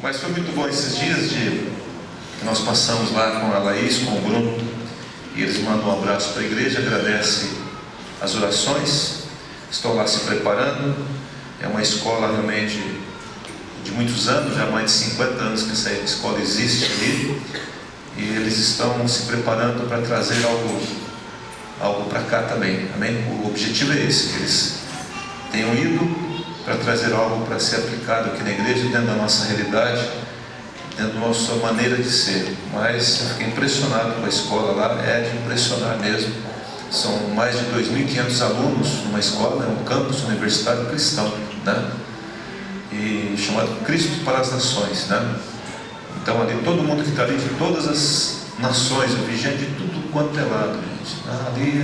Mas foi muito bom esses dias que nós passamos lá com a Laís, com o Bruno, e eles mandam um abraço para a igreja, agradecem as orações, estão lá se preparando. É uma escola realmente de muitos anos, já há mais de 50 anos que essa escola existe ali, e eles estão se preparando para trazer algo para cá também, amém? O objetivo é esse, que eles tenham ido para trazer algo para ser aplicado aqui na igreja, dentro da nossa realidade, dentro da nossa maneira de ser. Mas eu fiquei impressionado com a escola lá, é de impressionar mesmo. São mais de 2.500 alunos numa escola, é um campus universitário cristão, né? E chamado Cristo para as Nações, né? Então ali todo mundo que está ali, de todas as nações, eu vi gente de tudo quanto é lado, gente. Ali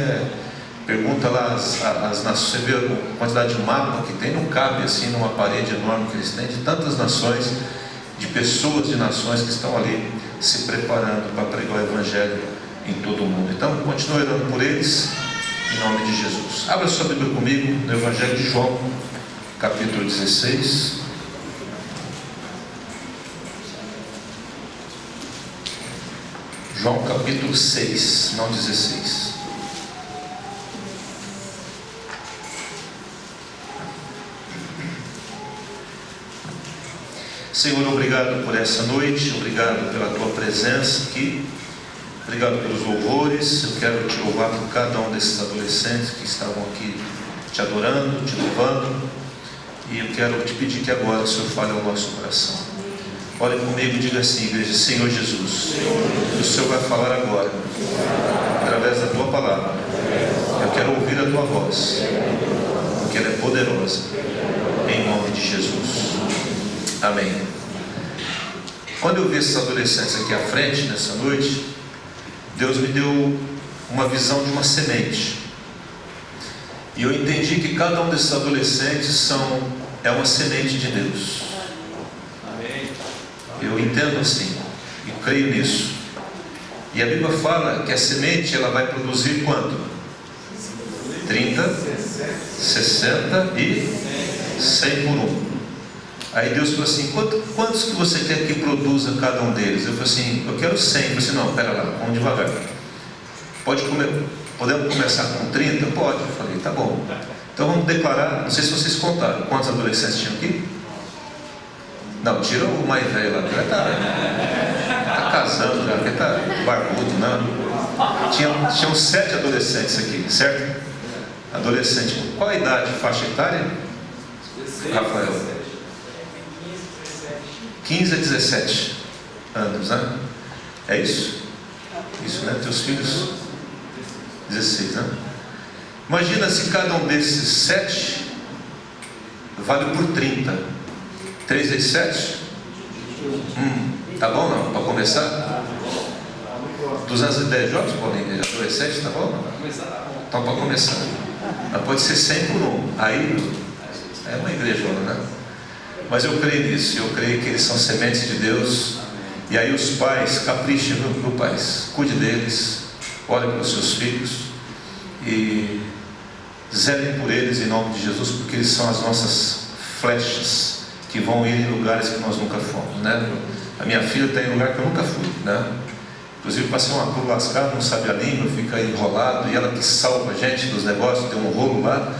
pergunta lá as nações, você vê a quantidade de mapa que tem, não cabe assim numa parede enorme que eles têm, de tantas nações, de pessoas de nações que estão ali se preparando para pregar o Evangelho em todo o mundo. Então continue orando por eles, em nome de Jesus. Abra sua Bíblia comigo no Evangelho de João, capítulo 16. João capítulo 6, não 16. Senhor, obrigado por essa noite, obrigado pela tua presença aqui, obrigado pelos louvores. Eu quero te louvar por cada um desses adolescentes que estavam aqui te adorando, te louvando, e eu quero te pedir que agora o Senhor fale ao nosso coração. Olhe comigo e diga assim, igreja: Senhor Jesus, o Senhor vai falar agora, através da tua palavra. Eu quero ouvir a tua voz, porque ela é poderosa, em nome de Jesus. Amém. Quando eu vi esses adolescentes aqui à frente nessa noite, Deus me deu uma visão de uma semente, e eu entendi que cada um desses adolescentes é uma semente de Deus. Eu entendo assim, e creio nisso. E a Bíblia fala que a semente ela vai produzir quanto? 30, 60 e 100 por um. Aí Deus falou assim: quantos que você quer que produza cada um deles? Eu falei assim: eu quero 100. Eu falei assim: não, pera lá, vamos devagar. Podemos começar com 30? Pode. Eu falei: tá bom. Então vamos declarar. Não sei se vocês contaram quantos adolescentes tinham aqui. Não, tira o mais velho lá, que tá casando já, que tá barbudo, não. Tinham 7 adolescentes aqui, certo? Adolescente, qual a idade, faixa etária? Rafael? 15 a 17 anos, né? É isso? Isso, né? Teus filhos? 16, né? Imagina se cada um desses 7 vale por 30. 3 vezes 7? Tá bom não? Para começar? 210 jogos, Paulinho? Adolescente, tá bom? Então para começar. Mas pode ser 100 por um. Aí é uma igrejona, né? Mas eu creio nisso, eu creio que eles são sementes de Deus. E aí os pais, caprichem, viu, pais? Cuide deles, olhem para os seus filhos e zelem por eles em nome de Jesus, porque eles são as nossas flechas que vão ir em lugares que nós nunca fomos, né? A minha filha está em lugar que eu nunca fui, né? Inclusive passei uma cruz lascada, não sabe a língua, fica enrolado, e ela que salva a gente dos negócios, tem um rolo lá,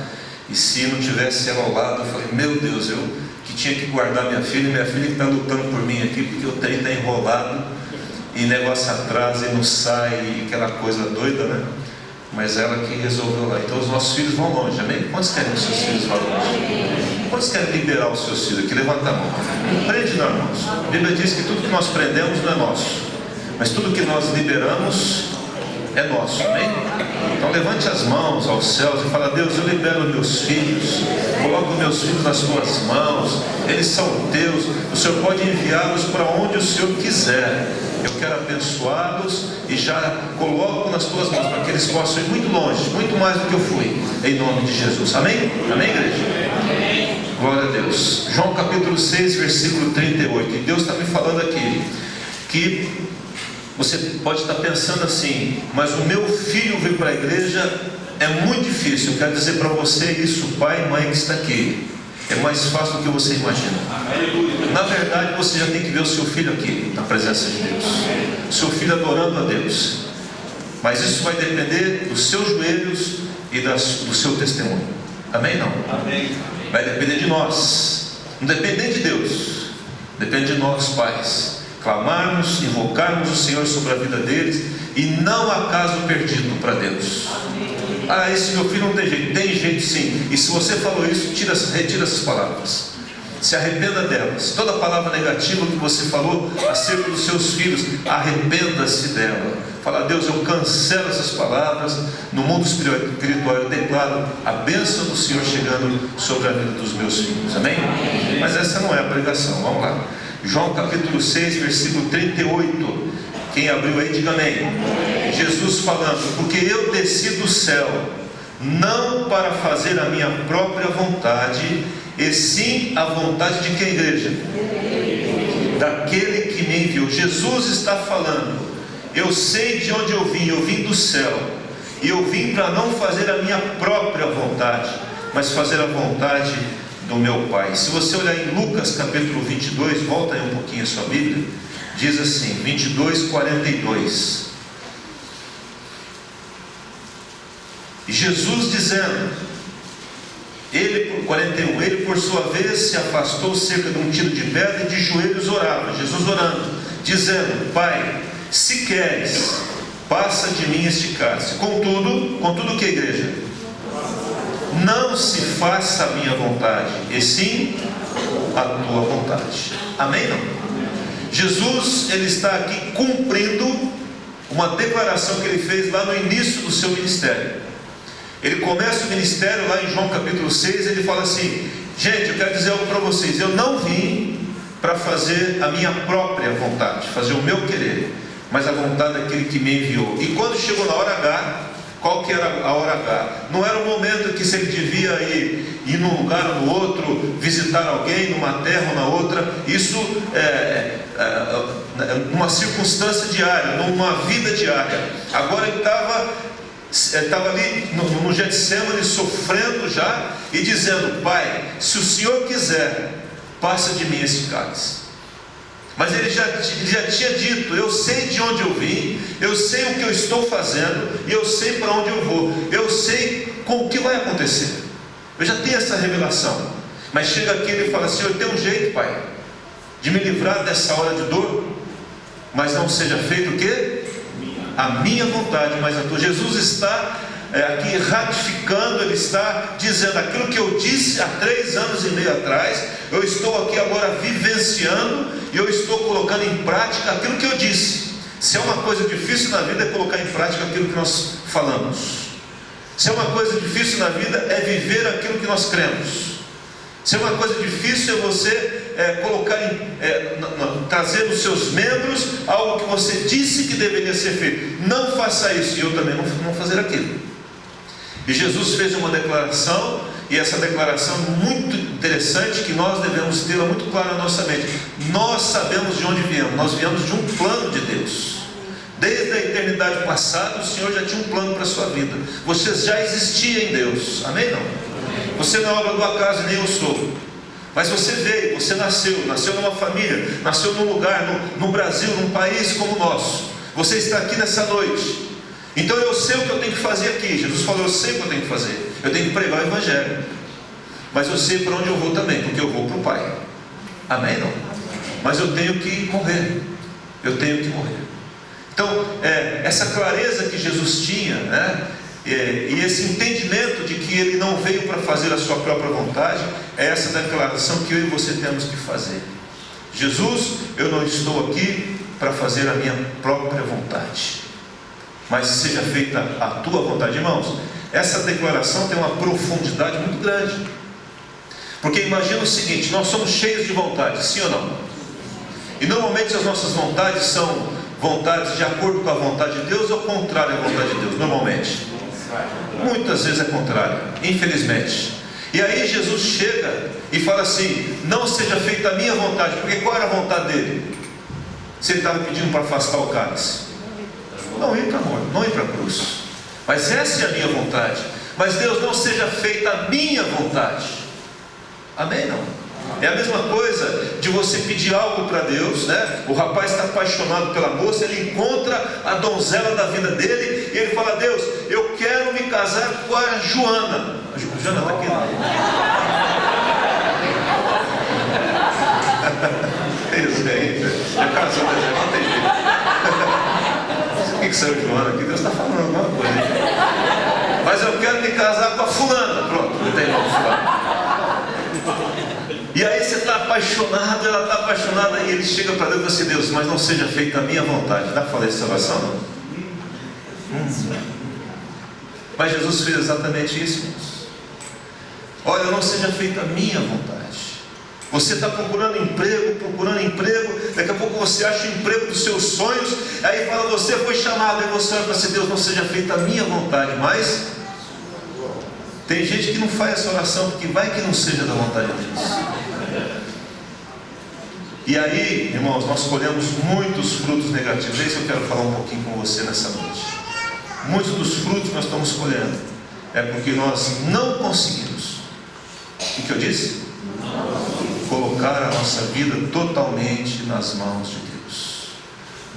e se não tivesse ela ao lado, eu falei: meu Deus, eu que tinha que guardar minha filha que está lutando por mim aqui, porque o trem está enrolado, e negócio atrasa e não sai, e aquela coisa doida, né? Mas ela que resolveu lá. Então os nossos filhos vão longe, amém? Quantos querem que os seus filhos vá longe? Quantos querem liberar os seus filhos aqui? Levanta a mão. Prende não, irmãos. A Bíblia diz que tudo que nós prendemos não é nosso, mas tudo que nós liberamos é nosso, amém? Então levante as mãos aos céus e fala: Deus, eu libero meus filhos, coloco meus filhos nas tuas mãos, eles são teus, o Senhor pode enviá-los para onde o Senhor quiser. Eu quero abençoá-los e já coloco nas tuas mãos para que eles possam ir muito longe, muito mais do que eu fui, em nome de Jesus, amém? Amém, igreja? Amém. Glória a Deus. João capítulo 6, versículo 38. E Deus está me falando aqui que você pode estar pensando assim: mas o meu filho vir para a igreja é muito difícil. Eu quero dizer para você isso, pai e mãe que está aqui: É mais fácil do que você imagina. Na verdade, você já tem que ver o seu filho aqui, na presença de Deus. O seu filho adorando a Deus. Mas isso vai depender dos seus joelhos e do seu testemunho. Amém? Não? Amém. Vai depender de nós. Não depende nem de Deus. Depende de nós, pais. Clamarmos, invocarmos o Senhor sobre a vida deles. E não há caso perdido para Deus. Ah, esse meu filho não tem jeito. Tem jeito sim. E se você falou isso, retira essas palavras. Se arrependa delas. Toda palavra negativa que você falou acerca dos seus filhos, arrependa-se dela. Fala: Deus, eu cancelo essas palavras. No mundo espiritual eu declaro a bênção do Senhor chegando sobre a vida dos meus filhos. Amém? Mas essa não é a pregação. Vamos lá. João capítulo 6, versículo 38. Quem abriu aí, diga amém. Jesus falando: porque eu desci do céu, não para fazer a minha própria vontade, e sim a vontade de quem, igreja? Daquele que me enviou. Jesus está falando: eu sei de onde eu vim do céu, e eu vim para não fazer a minha própria vontade, mas fazer a vontade do meu Pai. Se você olhar em Lucas capítulo 22, volta aí um pouquinho a sua Bíblia, diz assim, 22, 42. Jesus dizendo, 41, ele por sua vez se afastou cerca de um tiro de pedra e de joelhos orava. Jesus orando, dizendo: Pai, se queres, passa de mim este cálice. Contudo o que, igreja? Não se faça a minha vontade, e sim a tua vontade. Amém? Não? Jesus, ele está aqui cumprindo uma declaração que ele fez lá no início do seu ministério. Ele começa o ministério lá em João capítulo 6, ele fala assim: gente, eu quero dizer algo para vocês, eu não vim para fazer a minha própria vontade, fazer o meu querer, mas a vontade daquele que me enviou. E quando chegou na hora H, qual que era a hora H? Não era o momento que se ele devia ir num lugar ou no outro, visitar alguém, numa terra ou na outra, isso numa circunstância diária, numa vida diária. Agora ele estava ali no Getsemane sofrendo já e dizendo: Pai, se o Senhor quiser, passa de mim esse cálice. Mas ele já tinha dito: eu sei de onde eu vim, eu sei o que eu estou fazendo, e eu sei para onde eu vou, eu sei com o que vai acontecer. Eu já tenho essa revelação. Mas chega aqui e ele fala assim: eu tenho um jeito, Pai, de me livrar dessa hora de dor, mas não seja feito o quê? A minha vontade, mas a tua. Jesus está aqui ratificando, ele está dizendo aquilo que eu disse há 3 anos e meio atrás. Eu estou aqui agora vivenciando, e eu estou colocando em prática aquilo que eu disse. Se é uma coisa difícil na vida, é colocar em prática aquilo que nós falamos. Se é uma coisa difícil na vida, é viver aquilo que nós cremos. Se é uma coisa difícil, é você trazer nos seus membros algo que você disse que deveria ser feito. Não faça isso, e eu também não vou fazer aquilo. E Jesus fez uma declaração, e essa declaração é muito interessante, que nós devemos tê-la muito clara na nossa mente. Nós sabemos de onde viemos. Nós viemos de um plano de Deus. Desde a eternidade passada, o Senhor já tinha um plano para a sua vida. Você já existia em Deus. Amém? Não? Você não é obra do acaso, nem eu sou. Mas você veio, você nasceu numa família, nasceu num lugar, no Brasil, num país como o nosso. Você está aqui nessa noite. Então eu sei o que eu tenho que fazer aqui. Jesus falou: eu sei o que eu tenho que fazer. Eu tenho que pregar o Evangelho. Mas eu sei para onde eu vou também, porque eu vou para o Pai. Amém? Não? Mas eu tenho que morrer. Eu tenho que morrer. Então, essa clareza que Jesus tinha, né? E esse entendimento de que ele não veio para fazer a sua própria vontade, é essa declaração que eu e você temos que fazer. Jesus, eu não estou aqui para fazer a minha própria vontade, mas seja feita a tua vontade. Irmãos, essa declaração tem uma profundidade muito grande, porque imagina o seguinte: nós somos cheios de vontade, sim ou não? E normalmente as nossas vontades são vontades de acordo com a vontade de Deus, ou contrário à vontade de Deus? Normalmente, muitas vezes é contrário, infelizmente. E aí Jesus chega e fala assim: não seja feita a minha vontade. Porque qual era a vontade dele? Se ele estava pedindo para afastar o cálice, não ir para a morte, não ir para a cruz. Mas essa é a minha vontade. Mas Deus, não seja feita a minha vontade. Amém? Não? É a mesma coisa de você pedir algo para Deus, né? O rapaz está apaixonado pela moça, ele encontra a donzela da vida dele e ele fala: Deus, eu quero me casar com a Joana. A Joana está aqui? Isso aí, já casou, já não tem jeito. O que saiu Joana aqui? Deus está falando alguma coisa aí. Mas eu quero me casar com a fulana. Pronto, não tem nome fulano. E aí você está apaixonado, ela está apaixonada, e ele chega para Deus e fala assim: Deus, mas não seja feita a minha vontade. Dá para falar essa oração? Não? Mas Jesus fez exatamente isso, irmãos. Olha, não seja feita a minha vontade. Você está procurando emprego, daqui a pouco você acha o emprego dos seus sonhos, aí fala: você foi chamado, aí você fala assim: Deus, não seja feita a minha vontade, mas tem gente que não faz essa oração, porque vai que não seja da vontade de Deus. E aí, irmãos, nós colhemos muitos frutos negativos. É isso que eu quero falar um pouquinho com você nessa noite. Muitos dos frutos que nós estamos colhendo é porque nós não conseguimos, o que eu disse? Colocar a nossa vida totalmente nas mãos de Deus.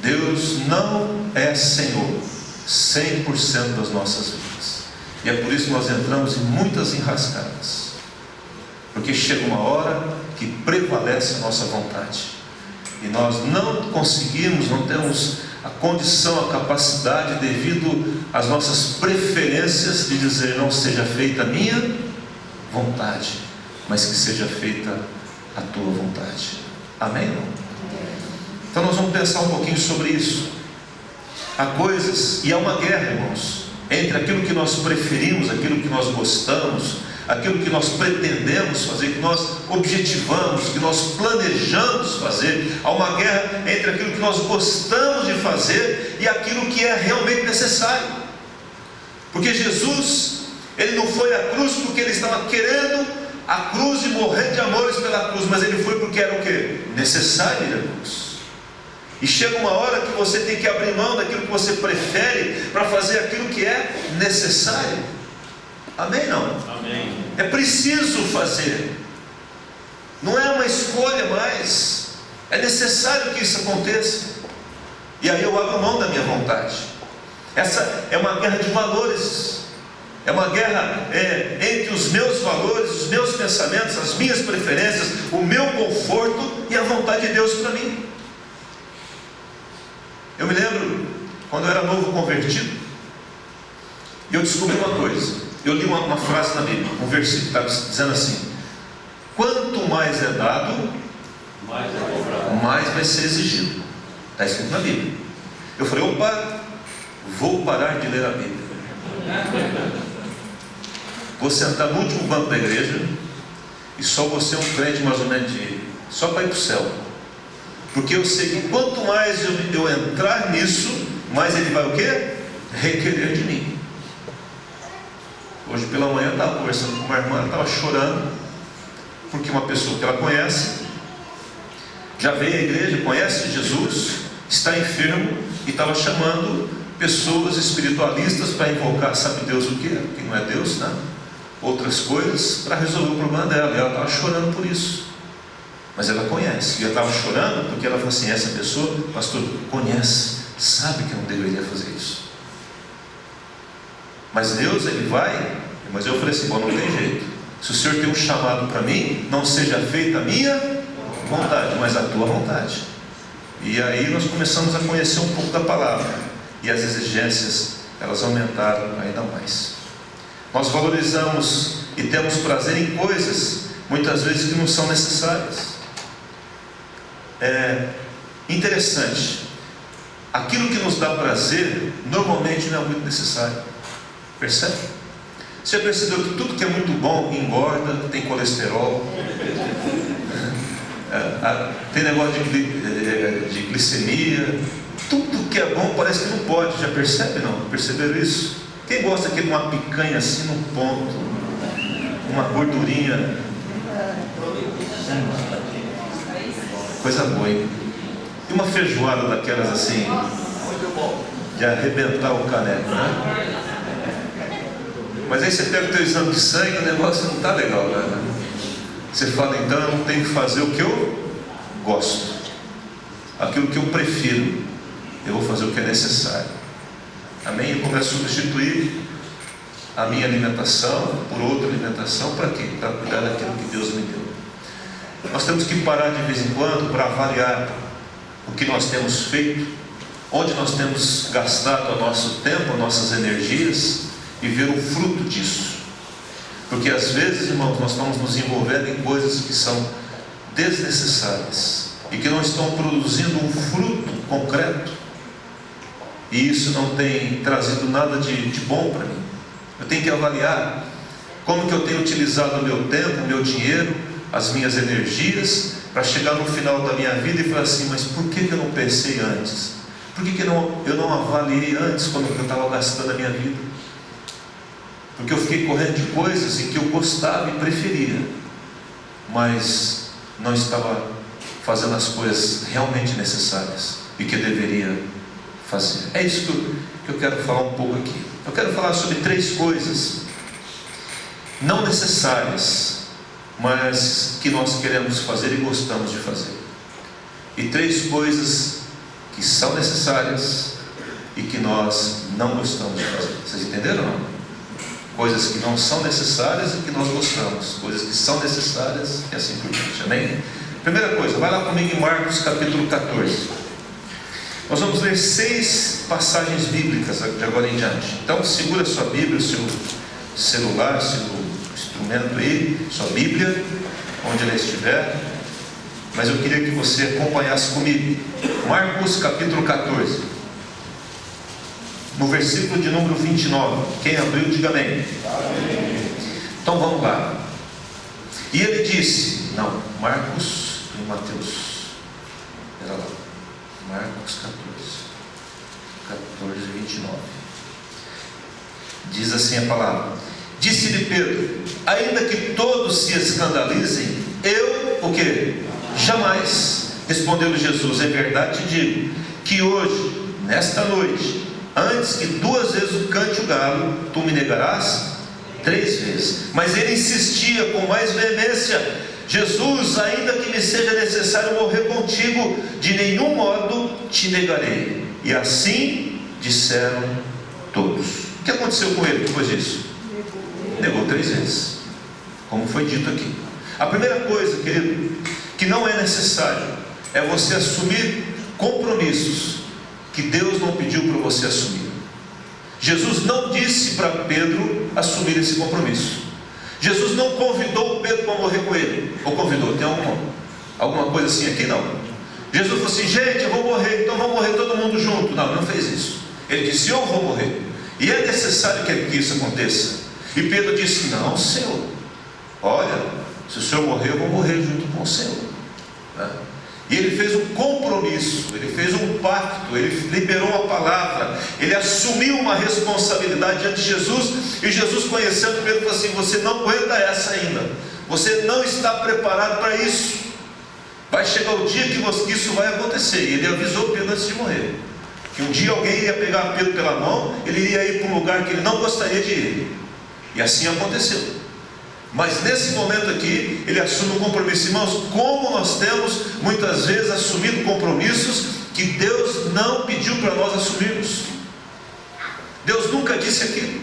Deus não é Senhor 100% das nossas vidas. E é por isso que nós entramos em muitas enrascadas. Porque chega uma hora que prevalece a nossa vontade. E nós não conseguimos, não temos a condição, a capacidade, devido às nossas preferências, de dizer: não seja feita a minha vontade, mas que seja feita a tua vontade. Amém? Não? Então nós vamos pensar um pouquinho sobre isso. Há coisas, e há uma guerra, irmãos, entre aquilo que nós preferimos, aquilo que nós gostamos, aquilo que nós pretendemos fazer, que nós objetivamos, que nós planejamos fazer. Há uma guerra entre aquilo que nós gostamos de fazer e aquilo que é realmente necessário. Porque Jesus, Ele não foi à cruz porque Ele estava querendo a cruz e morrer de amores pela cruz, mas Ele foi porque era o quê? Necessário ir à cruz. E chega uma hora que você tem que abrir mão daquilo que você prefere para fazer aquilo que é necessário. Amém? Não? Amém. É preciso fazer. Não é uma escolha mais. É necessário que isso aconteça. E aí eu abro mão da minha vontade. Essa é uma guerra de valores. É uma guerra entre os meus valores, os meus pensamentos, as minhas preferências, o meu conforto e a vontade de Deus para mim. Eu me lembro, quando eu era novo convertido, eu descobri uma coisa. Eu li uma frase na Bíblia, um versículo que estava dizendo assim: quanto mais é dado, mais vai ser exigido. Está escrito na Bíblia. Eu falei: opa, vou parar de ler a Bíblia. Vou sentar no último banco da igreja e só vou ser um crente mais ou menos só para ir para o céu. Porque eu sei que quanto mais eu entrar nisso, mais ele vai o quê? Requerer de mim. Hoje pela manhã eu estava conversando com uma irmã, ela estava chorando, porque uma pessoa que ela conhece, já veio à igreja, conhece Jesus, está enfermo e estava chamando pessoas espiritualistas para invocar, sabe Deus o que? Que não é Deus, né? Outras coisas, para resolver o problema dela. E ela estava chorando por isso. Mas ela conhece, e ela estava chorando porque ela falou assim: essa pessoa, pastor, conhece, sabe que não deveria fazer isso. Mas Deus, Ele vai. Mas eu falei assim: bom, não tem jeito. Se o Senhor tem um chamado para mim, não seja feita a minha vontade, mas a tua vontade. E aí nós começamos a conhecer um pouco da palavra, e as exigências, elas aumentaram ainda mais. Nós valorizamos e temos prazer em coisas, muitas vezes, que não são necessárias. É interessante, aquilo que nos dá prazer normalmente não é muito necessário. Percebe? Você já percebeu que tudo que é muito bom engorda, tem colesterol, tem negócio de glicemia. Tudo que é bom parece que não pode. Já percebe? Não? Perceberam isso? Quem gosta de uma picanha assim no ponto, uma gordurinha, coisa boa, hein? E uma feijoada daquelas assim, de arrebentar o caneco, né? Mas aí você pega o teu exame de sangue, o negócio não está legal, né? Você fala, então eu não tenho que fazer o que eu gosto, aquilo que eu prefiro, eu vou fazer o que é necessário. Amém? Eu começo a substituir a minha alimentação por outra alimentação. Para quê? Para cuidar daquilo que Deus me deu. Nós temos que parar de vez em quando para avaliar o que nós temos feito, onde nós temos gastado o nosso tempo, as nossas energias, e ver o fruto disso. Porque às vezes, irmãos, nós estamos nos envolvendo em coisas que são desnecessárias e que não estão produzindo um fruto concreto, e isso não tem trazido nada de bom para mim. Eu tenho que avaliar como que eu tenho utilizado o meu tempo, o meu dinheiro, as minhas energias, para chegar no final da minha vida e falar assim, mas por que eu não pensei antes? Por que eu não avaliei antes quando eu estava gastando a minha vida? Porque eu fiquei correndo de coisas em que eu gostava e preferia, mas não estava fazendo as coisas realmente necessárias e que eu deveria fazer. É isso que eu quero falar um pouco aqui. Eu quero falar sobre 3 coisas não necessárias, mas que nós queremos fazer e gostamos de fazer, e 3 coisas que são necessárias e que nós não gostamos de fazer. Vocês entenderam ou não? Coisas que não são necessárias e que nós gostamos, coisas que são necessárias e assim por diante. Amém? Primeira coisa, vai lá comigo em Marcos capítulo 14. Nós vamos ler 6 passagens bíblicas de agora em diante. Então segura a sua Bíblia, o seu celular, o seu instrumento aí, sua Bíblia, onde ela estiver. Mas eu queria que você acompanhasse comigo. Marcos capítulo 14, no versículo de número 29. Quem abriu, diga amém. Amém. Então vamos lá. E ele disse, não, Marcos e Mateus, era lá, Marcos 14, 29. Diz assim a palavra: disse-lhe Pedro, ainda que todos se escandalizem, eu, o que? Jamais. Respondeu-lhe Jesus, em verdade te digo, que hoje, nesta noite, antes que 2 vezes cante o galo, tu me negarás 3 vezes. Mas ele insistia com mais veemência: Jesus, ainda que me seja necessário morrer contigo, de nenhum modo te negarei. E assim disseram todos. O que aconteceu com ele depois disso? Negou 3 vezes, como foi dito aqui. A primeira coisa, querido, que não é necessário, é você assumir compromissos que Deus não pediu para você assumir. Jesus não disse para Pedro assumir esse compromisso. Jesus não convidou Pedro para morrer com ele. Ou convidou? Tem alguma coisa assim aqui? Não. Jesus falou assim, gente, eu vou morrer, então vamos morrer todo mundo junto. Não, não fez isso. Ele disse, eu vou morrer, e é necessário que isso aconteça. E Pedro disse, não, Senhor, olha, se o Senhor morrer, eu vou morrer junto com o Senhor, né? E ele fez um compromisso, ele fez um pacto, ele liberou a palavra, ele assumiu uma responsabilidade diante de Jesus. E Jesus, conhecendo Pedro, falou assim, você não aguenta essa ainda, você não está preparado para isso. Vai chegar o dia que isso vai acontecer. E ele avisou Pedro antes de morrer, que um dia alguém iria pegar Pedro pela mão, ele iria ir para um lugar que ele não gostaria de ir. E assim aconteceu. Mas nesse momento aqui, ele assume um compromisso. Irmãos, como nós temos muitas vezes assumido compromissos que Deus não pediu para nós assumirmos. Deus nunca disse aquilo,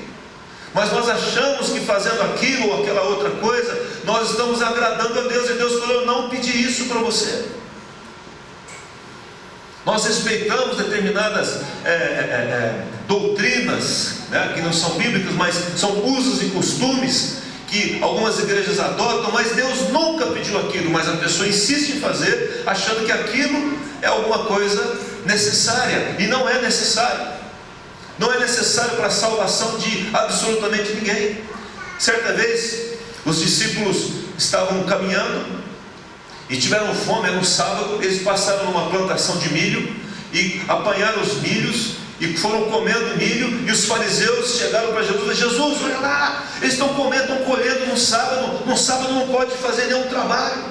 mas nós achamos que fazendo aquilo ou aquela outra coisa, nós estamos agradando a Deus. E Deus falou, eu não pedi isso para você. Nós respeitamos determinadas doutrinas, né, que não são bíblicas, mas são usos e costumes que algumas igrejas adotam, mas Deus nunca pediu aquilo. Mas a pessoa insiste em fazer, achando que aquilo é alguma coisa necessária, e não é necessário. Não é necessário para a salvação de absolutamente ninguém. Certa vez, os discípulos estavam caminhando e tiveram fome, era um sábado. Eles passaram numa plantação de milho e apanharam os milhos e foram comendo milho. E os fariseus chegaram para Jesus e falaram, Jesus, olha lá, eles estão comendo, estão colhendo no sábado não pode fazer nenhum trabalho.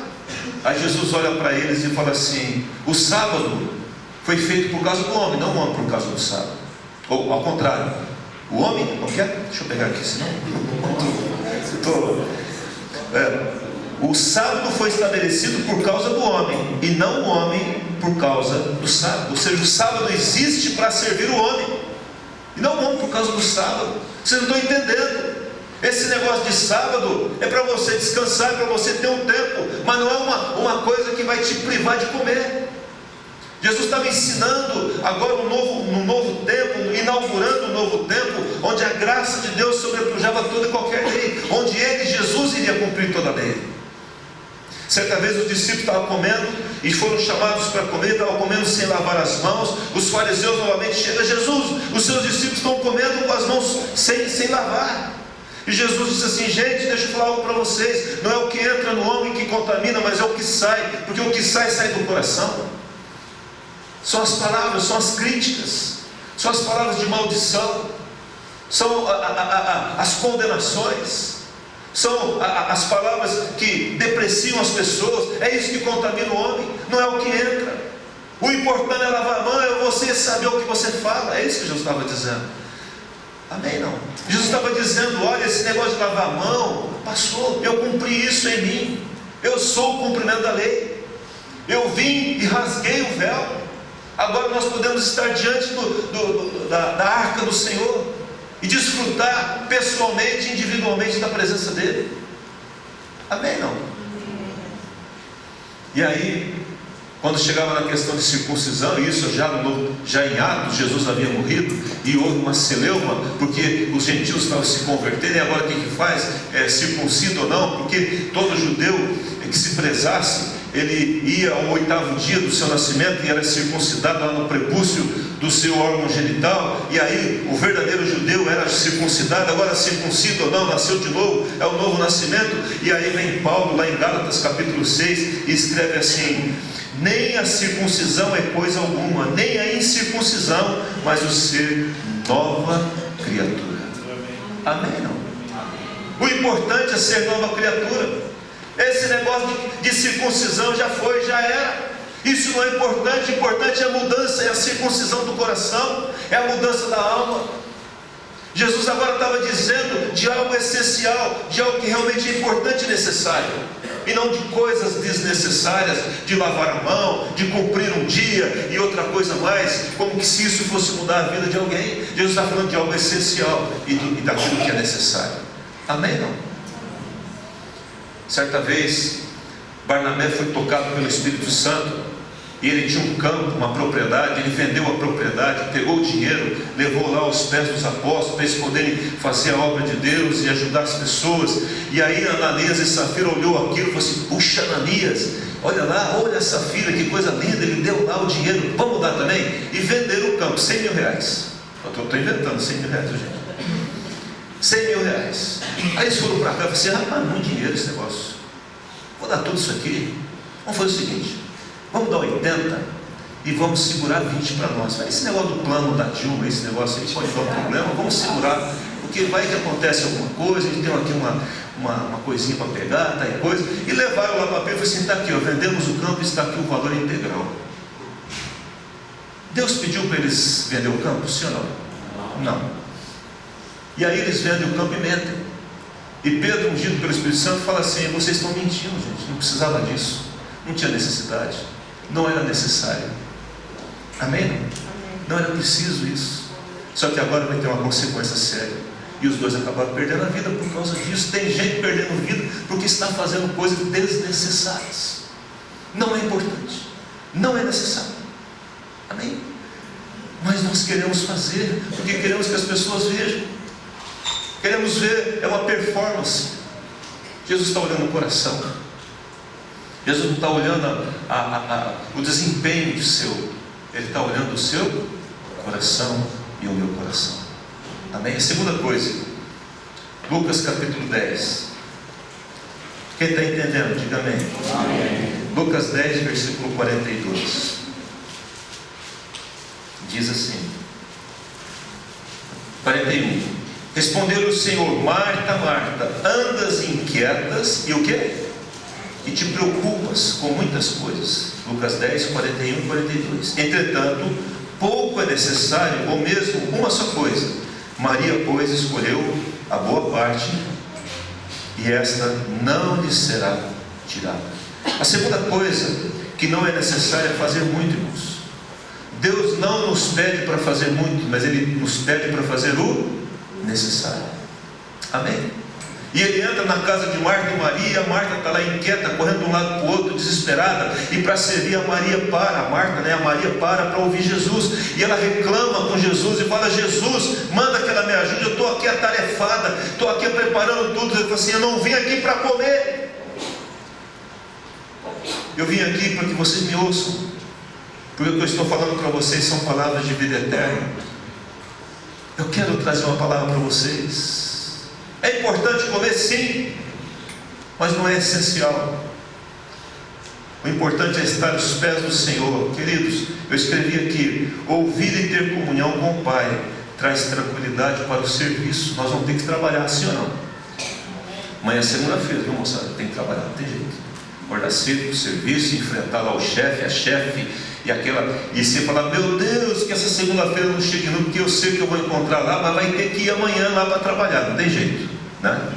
Aí Jesus olha para eles e fala assim, o sábado foi feito por causa do homem, não o homem por causa do sábado. Ou ao contrário, o homem, não quer? Deixa eu pegar aqui, senão O sábado foi estabelecido por causa do homem, e não o homem por causa do sábado. Ou seja, o sábado existe para servir o homem, e não o homem por causa do sábado. Vocês não estão entendendo. Esse negócio de sábado é para você descansar, é para você ter um tempo, mas não é uma coisa que vai te privar de comer. Jesus estava ensinando agora um novo tempo, inaugurando um novo tempo, onde a graça de Deus sobrepujava toda e qualquer lei, onde Ele, Jesus, iria cumprir toda a lei. Certa vez os discípulos estavam comendo e foram chamados para comer, estavam comendo sem lavar as mãos. Os fariseus novamente chegam: Jesus, os seus discípulos estão comendo com as mãos sem lavar. E Jesus disse assim: gente, deixa eu falar algo para vocês, não é o que entra no homem que contamina, mas é o que sai, porque o que sai do coração. São as palavras, são as críticas, são as palavras de maldição, são as condenações, são as palavras que depreciam as pessoas. É isso que contamina o homem, não é o que entra. O importante é lavar a mão, é você saber o que você fala. É isso que Jesus estava dizendo. Amém? Não? Jesus estava dizendo: olha, esse negócio de lavar a mão passou, eu cumpri isso em mim, eu sou o cumprimento da lei, eu vim e rasguei o véu. Agora nós podemos estar diante da arca do Senhor e desfrutar pessoalmente, individualmente da presença dele. Amém? Não? E aí, quando chegava na questão de circuncisão, e isso já em Atos, Jesus havia morrido e houve uma celeuma, porque os gentios estavam se convertendo, e agora o que faz? Circuncida ou não? Porque todo judeu que se prezasse, ele ia ao 8º dia do seu nascimento e era circuncidado lá no prepúcio do seu órgão genital, e aí o verdadeiro judeu era circuncidado. Agora, circuncido ou não, nasceu de novo, é o novo nascimento. E aí vem Paulo lá em Gálatas capítulo 6 e escreve assim: nem a circuncisão é coisa alguma, nem a incircuncisão, mas o ser nova criatura. Amém? Não? O importante é ser nova criatura. Esse negócio de circuncisão já foi, já era. Isso não é importante. O importante é a mudança, é a circuncisão do coração, é a mudança da alma. Jesus agora estava dizendo de algo essencial, de algo que realmente é importante e necessário, e não de coisas desnecessárias, de lavar a mão, de cumprir um dia e outra coisa mais, como que se isso fosse mudar a vida de alguém. Jesus está falando de algo essencial e daquilo que é necessário. Amém? Não? Certa vez, Barnabé foi tocado pelo Espírito Santo, e ele tinha um campo, uma propriedade. Ele vendeu a propriedade, pegou o dinheiro, levou lá aos pés dos apóstolos, para eles poderem fazer a obra de Deus e ajudar as pessoas. E aí Ananias e Safira olhou aquilo e falou assim: puxa, Ananias, olha lá, olha Safira, que coisa linda, ele deu lá o dinheiro, vamos dar também? E venderam o campo, 100 mil reais. Eu estou inventando 100 mil reais, gente. 100 mil reais. Aí eles foram para cá e falaram assim: rapaz, muito dinheiro esse negócio, vou dar tudo isso aqui. Vamos fazer o seguinte, vamos dar 80 e vamos segurar 20 para nós. Esse negócio do plano da Dilma, esse negócio aí pode dar um problema, vamos segurar, porque vai que acontece alguma coisa, a gente tem aqui uma coisinha para pegar, tá em coisa. E levaram lá papel e falaram assim: está aqui, ó, vendemos o campo, está aqui o valor integral. Deus pediu para eles vender o campo, sim ou não? Não. E aí eles vendem o campo e mentem. E Pedro, ungido pelo Espírito Santo, fala assim: vocês estão mentindo, gente, não precisava disso, não tinha necessidade, não era necessário. Amém? Não era preciso isso. Só que agora vai ter uma consequência séria, e os dois acabaram perdendo a vida por causa disso. Tem gente perdendo vida porque está fazendo coisas desnecessárias. Não é importante, não é necessário. Amém? Mas nós queremos fazer porque queremos que as pessoas vejam. Queremos ver, é uma performance. Jesus está olhando o coração. Jesus não está olhando o desempenho seu, Ele está olhando o seu coração e o meu coração. Amém? A segunda coisa, Lucas capítulo 10. Quem está entendendo? Diga amém. Amém. Lucas 10, versículo 42. Diz assim: 41. Respondeu-lhe o Senhor: Marta, Marta, andas inquietas e o quê? E te preocupas com muitas coisas. Lucas 10, 41 e 42. Entretanto, pouco é necessário, ou mesmo uma só coisa. Maria, pois, escolheu a boa parte, e esta não lhe será tirada. A segunda coisa que não é necessário é fazer muito, irmãos. Deus não nos pede para fazer muito, mas Ele nos pede para fazer o necessário. Amém? E ele entra na casa de Marta e Maria. A Marta está lá inquieta, correndo de um lado para o outro, desesperada. E para servir, a Maria para, a Marta, né? A Maria para ouvir Jesus. E ela reclama com Jesus e fala: Jesus, manda que ela me ajude. Eu estou aqui atarefada, estou aqui preparando tudo. Ele fala assim: eu não vim aqui para comer, eu vim aqui para que vocês me ouçam, porque o que eu estou falando para vocês são palavras de vida eterna. Eu quero trazer uma palavra para vocês. É importante comer, sim, mas não é essencial. O importante é estar aos pés do Senhor. Queridos, eu escrevi aqui: ouvir e ter comunhão com o Pai traz tranquilidade para o serviço. Nós vamos ter que trabalhar, sim ou não? Amanhã é segunda-feira, viu, moçada? Tem que trabalhar, não tem jeito. Acordar cedo para o serviço, enfrentar lá o chefe, a chefe, e você falar: meu Deus, que essa segunda-feira não chegue não, porque eu sei que eu vou encontrar lá, mas vai ter que ir amanhã lá para trabalhar, não tem jeito, né?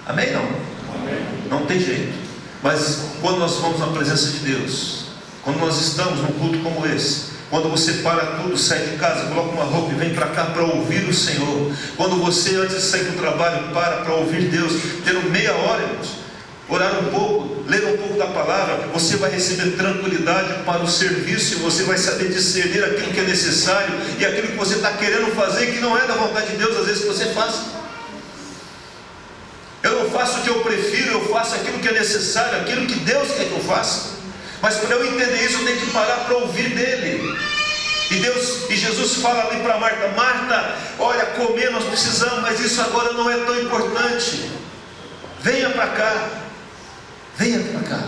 Amém? Não? Amém. Não tem jeito. Mas quando nós vamos na presença de Deus, quando nós estamos num culto como esse, quando você para tudo, sai de casa, coloca uma roupa e vem para cá para ouvir o Senhor, quando você, antes de sair do trabalho, para ouvir Deus, tendo meia hora, irmãos, orar um pouco, ler um pouco da palavra, você vai receber tranquilidade para o serviço, e você vai saber discernir aquilo que é necessário e aquilo que você está querendo fazer, que não é da vontade de Deus, às vezes, que você faz. Eu não faço o que eu prefiro, eu faço aquilo que é necessário, aquilo que Deus quer que eu faça. Mas para eu entender isso, eu tenho que parar para ouvir dele. E Jesus fala ali para Marta: Marta, olha, comer nós precisamos, mas isso agora não é tão importante. Venha para cá. Venha para cá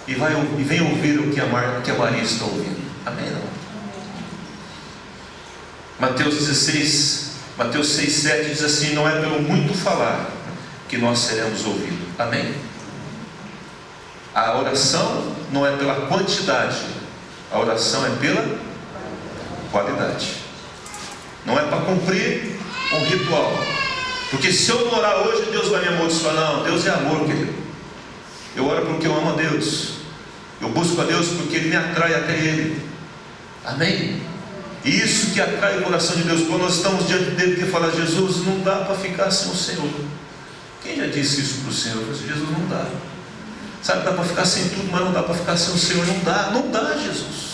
e venha ouvir o que a Maria está ouvindo. Amém? Não? Mateus 6,7 diz assim: não é pelo muito falar que nós seremos ouvidos. Amém? A oração não é pela quantidade, a oração é pela qualidade. Não é para cumprir um ritual, porque se eu não orar hoje, Deus vai me amaldiçoar. Não, Deus é amor, querido. Eu oro porque eu amo a Deus. Eu busco a Deus porque Ele me atrai até Ele. Amém? E isso que atrai o coração de Deus. Quando nós estamos diante dele, que fala: Jesus, não dá para ficar sem o Senhor. Quem já disse isso para o Senhor? Jesus, não dá. Sabe, dá para ficar sem tudo, mas não dá para ficar sem o Senhor. Não dá, não dá, Jesus.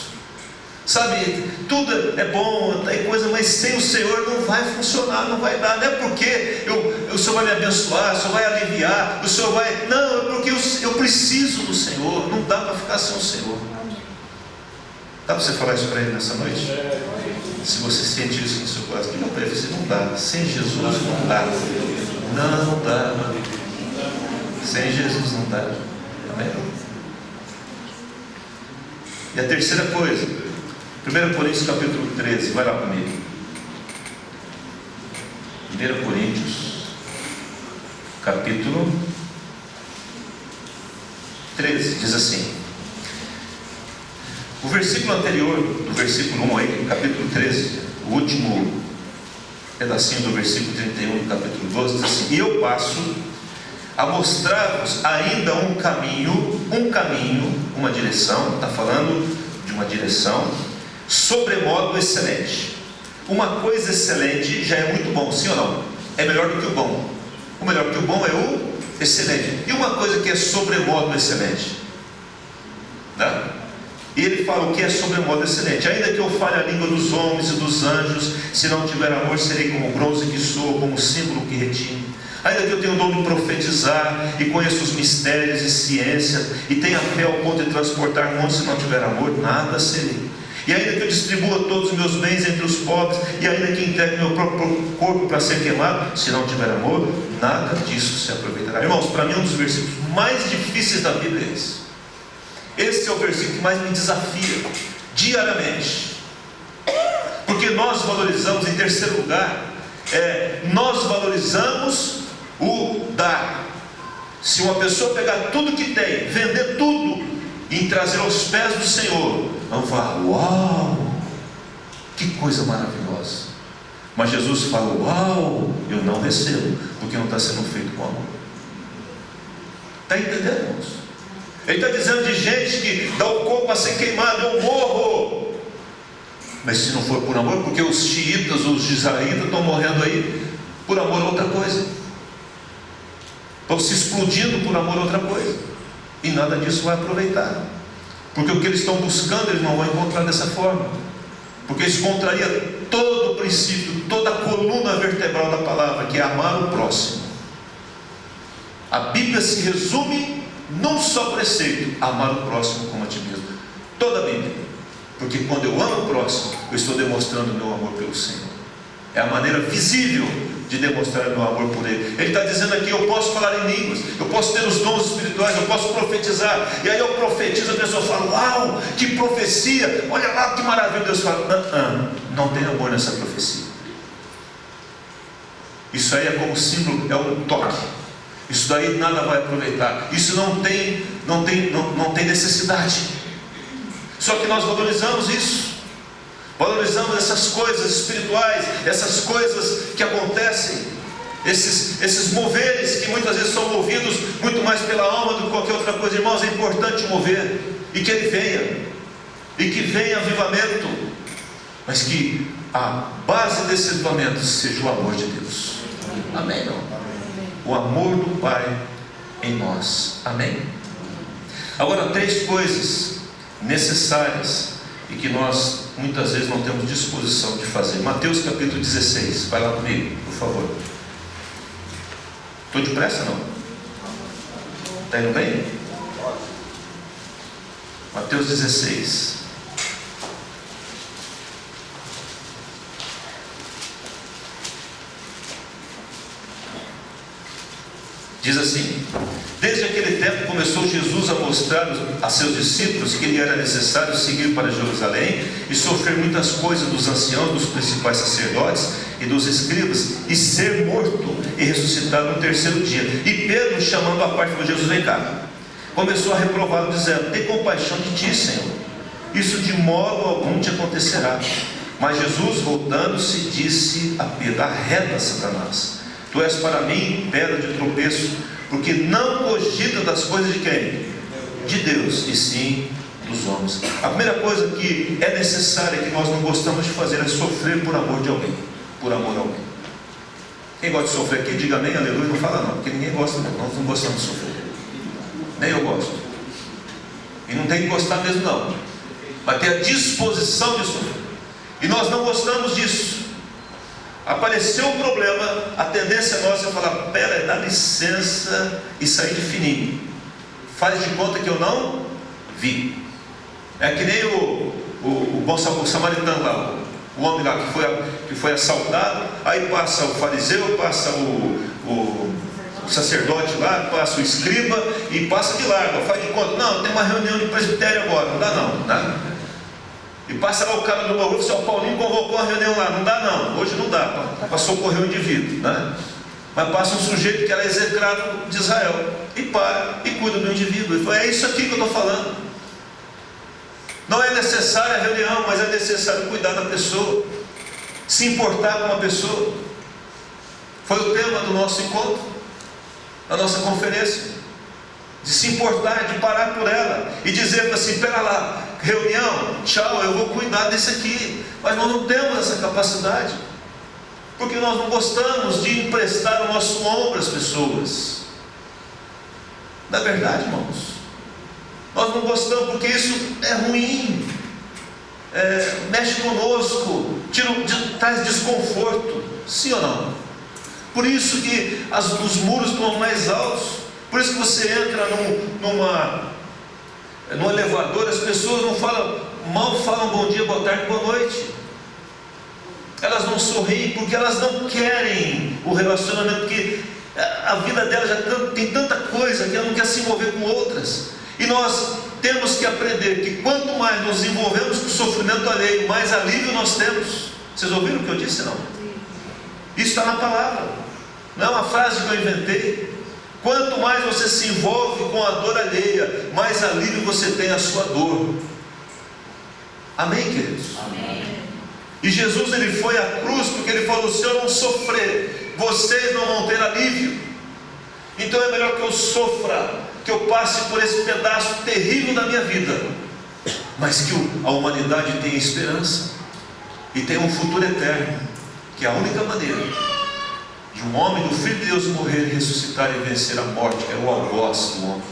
Sabe, tudo é bom, é coisa, mas sem o Senhor não vai funcionar, não vai dar. Não é porque o Senhor vai me abençoar, o Senhor vai aliviar, o Senhor vai... Não, é porque eu preciso do Senhor. Não dá para ficar sem o Senhor. Dá para você falar isso para Ele nessa noite? Se você sentir isso no seu coração, diga para Ele: não dá, sem Jesus não dá. Não dá. Sem Jesus não dá. Amém? E a terceira coisa, 1 Coríntios capítulo 13, vai lá comigo. 1 Coríntios capítulo 13, diz assim: o versículo anterior, do versículo 1 aí, capítulo 13, o último pedacinho do versículo 31 do capítulo 12, diz assim: e eu passo a mostrar-vos ainda um caminho, uma direção. Está falando de uma direção sobremodo excelente. Uma coisa excelente já é muito bom, sim ou não? É melhor do que o bom. O melhor do que o bom é o excelente. E uma coisa que é sobremodo excelente, né? E ele fala o que é sobremodo excelente: ainda que eu fale a língua dos homens e dos anjos, se não tiver amor, serei como bronze que soa, como símbolo que retine. Ainda que eu tenha o dom de profetizar e conheça os mistérios e ciência, e tenha fé ao ponto de transportar montes, se não tiver amor, nada serei. E ainda que eu distribua todos os meus bens entre os pobres, e ainda que entregue meu próprio corpo para ser queimado, se não tiver amor, nada disso se aproveitará. Irmãos, para mim um dos versículos mais difíceis da Bíblia é esse. Esse é o versículo que mais me desafia diariamente, porque nós valorizamos, em terceiro lugar, nós valorizamos o dar. Se uma pessoa pegar tudo que tem, vender tudo e trazer aos pés do Senhor, vamos falar: uau, que coisa maravilhosa. Mas Jesus fala: uau, eu não recebo, porque não está sendo feito com amor. Está entendendo, irmãos? Ele está dizendo de gente que dá o corpo a ser queimado, eu morro. Mas se não for por amor, porque os xiitas, os israelitas estão morrendo aí, por amor a outra coisa. Estão se explodindo por amor a outra coisa. E nada disso vai aproveitar. Porque o que eles estão buscando, eles não vão encontrar dessa forma. Porque isso contraria todo o princípio, toda a coluna vertebral da palavra, que é amar o próximo. A Bíblia se resume num só preceito: amar o próximo como a ti mesmo. Toda a Bíblia. Porque quando eu amo o próximo, eu estou demonstrando o meu amor pelo Senhor. É a maneira visível de demonstrar o meu amor por Ele. Ele está dizendo aqui: eu posso falar em línguas, eu posso ter os dons espirituais, eu posso profetizar. E aí eu profetizo, a pessoa fala: uau, que profecia, olha lá que maravilha. Deus fala: não tem amor nessa profecia. Isso aí é como símbolo, é um toque. Isso daí nada vai aproveitar. Isso não tem necessidade. Só que nós valorizamos isso. Valorizamos essas coisas espirituais, essas coisas que acontecem, esses moveres que muitas vezes são movidos muito mais pela alma do que qualquer outra coisa. Irmãos, é importante mover, e que ele venha, e que venha avivamento, mas que a base desse avivamento seja o amor de Deus. Amém? Não? O amor do Pai em nós. Amém? Agora, 3 coisas necessárias e que nós muitas vezes não temos disposição de fazer. Mateus capítulo 16, vai lá comigo, por favor. Estou depressa não? Está indo bem? Mateus 16. Diz assim: desde aquele tempo começou Jesus a mostrar a seus discípulos que lhe era necessário seguir para Jerusalém e sofrer muitas coisas dos anciãos, dos principais sacerdotes e dos escribas, e ser morto e ressuscitado no 3º dia. E Pedro, chamando à parte, falou: Jesus, vem cá. Começou a reprová-lo, dizendo: tem compaixão de ti, Senhor, isso de modo algum te acontecerá. Mas Jesus, voltando-se, disse a Pedro: arreda, Satanás, tu és para mim pedra de tropeço, porque não cogita das coisas de quem? De Deus, e sim dos homens. A primeira coisa que é necessária, que nós não gostamos de fazer, é sofrer por amor de alguém. Por amor a alguém. Quem gosta de sofrer aqui, diga amém, aleluia. Não fala não, porque ninguém gosta não. Nós não gostamos de sofrer. Nem eu gosto. E não tem que gostar mesmo não. Vai ter a disposição de sofrer. E nós não gostamos disso. Apareceu um problema, a tendência nossa é falar: pera, dá licença, e sair de fininho. Faz de conta que eu não vi. É que nem o bom samaritano lá, o homem lá que foi assaltado. Aí passa o fariseu, passa o sacerdote lá, passa o escriba e passa de largo. Faz de conta: não, tem uma reunião de presbitério agora. Não dá não, né? E passa lá o cara do bagulho, o senhor Paulinho convocou a reunião lá. Não dá não, hoje não dá, para socorrer o indivíduo, né? Mas passa um sujeito que era execrado de Israel, e para, e cuida do indivíduo. Ele fala: é isso aqui que eu estou falando. Não é necessária a reunião, mas é necessário cuidar da pessoa, se importar com a pessoa. Foi o tema do nosso encontro, da nossa conferência, de se importar, de parar por ela, e dizer assim: espera lá, reunião, tchau, eu vou cuidar desse aqui. Mas nós não temos essa capacidade, porque nós não gostamos de emprestar o nosso ombro às pessoas. Não é verdade, irmãos? Nós não gostamos, porque isso é ruim, mexe conosco, traz desconforto. Sim ou não? Por isso que os muros estão mais altos. Por isso que você entra no elevador, as pessoas não falam, mal falam bom dia, boa tarde, boa noite. Elas não sorriem porque elas não querem o relacionamento, porque a vida delas já tem tanta coisa que ela não quer se envolver com outras. E nós temos que aprender que quanto mais nos envolvemos com o sofrimento alheio, mais alívio nós temos. Vocês ouviram o que eu disse? Não? Isso está na palavra, não é uma frase que eu inventei. Quanto mais você se envolve com a dor alheia, mais alívio você tem a sua dor. Amém, queridos? Amém. E Jesus, ele foi à cruz porque ele falou: se eu não sofrer, vocês não vão ter alívio. Então é melhor que eu sofra, que eu passe por esse pedaço terrível da minha vida, mas que a humanidade tenha esperança e tenha um futuro eterno, que é a única maneira de um homem, do Filho de Deus, morrer, ressuscitar e vencer a morte, é o algoz do homem.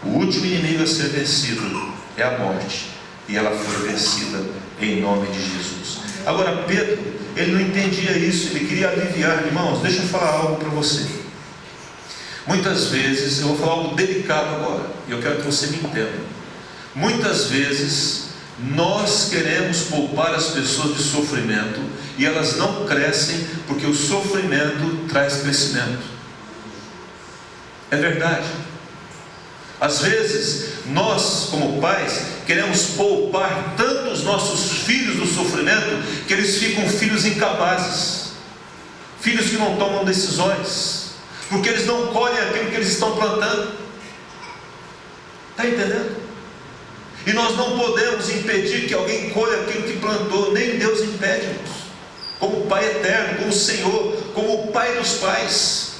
O último inimigo a ser vencido é a morte, e ela foi vencida em nome de Jesus. Agora Pedro, ele não entendia isso, ele queria aliviar. Irmãos, deixa eu falar algo para você. Muitas vezes, eu vou falar algo delicado agora, e eu quero que você me entenda. Muitas vezes nós queremos poupar as pessoas de sofrimento, e elas não crescem porque o sofrimento traz crescimento. É verdade. Às vezes nós, como pais, queremos poupar tanto os nossos filhos do sofrimento, que eles ficam filhos incapazes, filhos que não tomam decisões, porque eles não colhem aquilo que eles estão plantando. Está entendendo? E nós não podemos impedir que alguém colha aquilo que plantou, nem Deus impede, irmãos. Como Pai eterno, como Senhor, como o Pai dos pais.